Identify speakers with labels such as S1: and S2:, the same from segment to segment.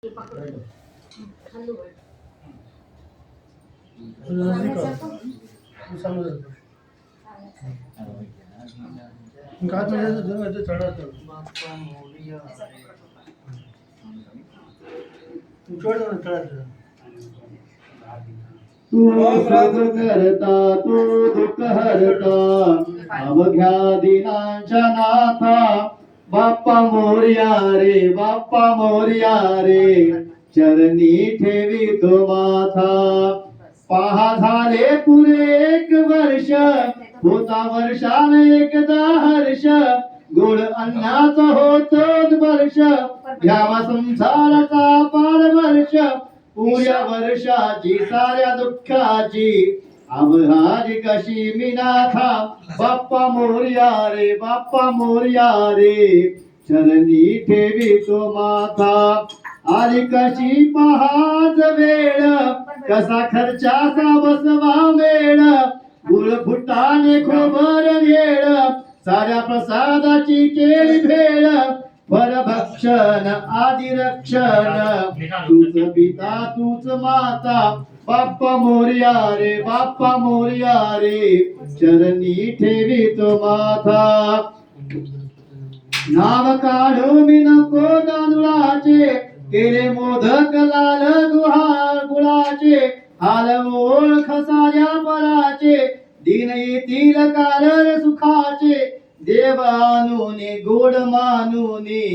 S1: तू सब करता तू दुःख हरता अवघ्या दिनांच्या नाथा बाप्पा मोरया रे बाप्पा मोरया रे चरणी ठेवी तो माथा पहा झाले पुरे 1 वर्ष होता वर्षाने एकदा हर्ष गोड अन्नाचा होतो वर्ष घ्यावा संसाराचा पार वर्ष पुऱ्या वर्षाची साऱ्या दुःखाची अवघाजी कशी मिनाथा बाप्पा मोरया रे बाप्पा मोरया रे चरणी ठेवी तो माथा आली कशी पहाज वेळ कसा खर्चाचा बसवा मेळ गुळ फुटाने खोबर वेळ साऱ्या प्रसादाची केली भेळ परभक्षण आदि रक्षण तूच पिता तूच माता बाप्पा मोरया रे बाप्पा मोरया रे चरणी ठेवी तो माथा नाव काढू मी नको तांदुळाचे केले मोदक लाल गुळाचे हाल ओळख साऱ्या पराचे दिन येतील कारण सुखाचे देव आणूने गोड मानूने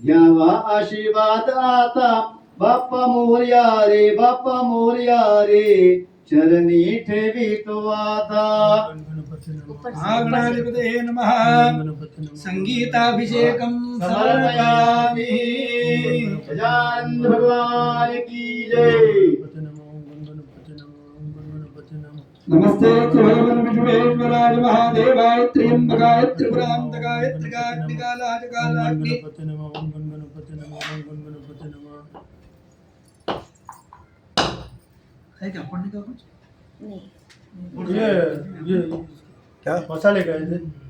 S1: घ्यावा आशीर्वाद आता बाप्पा मोरया रे बाप्पा मोरया रे चरणी ठेवी तो आता
S2: गणाधिपते नमः संगीताभिषेकं समर्पयामि
S1: गजानन भगवान की जय
S2: नमस्ते त्रिभुवन विश्वेश्वराय महादेवाय त्र्यंबकाय त्रिपुरांतकाय त्रिकाग्निकालाय कालाग्नि है क्या पढ़ने का कुछ
S3: ये क्या मसाले का है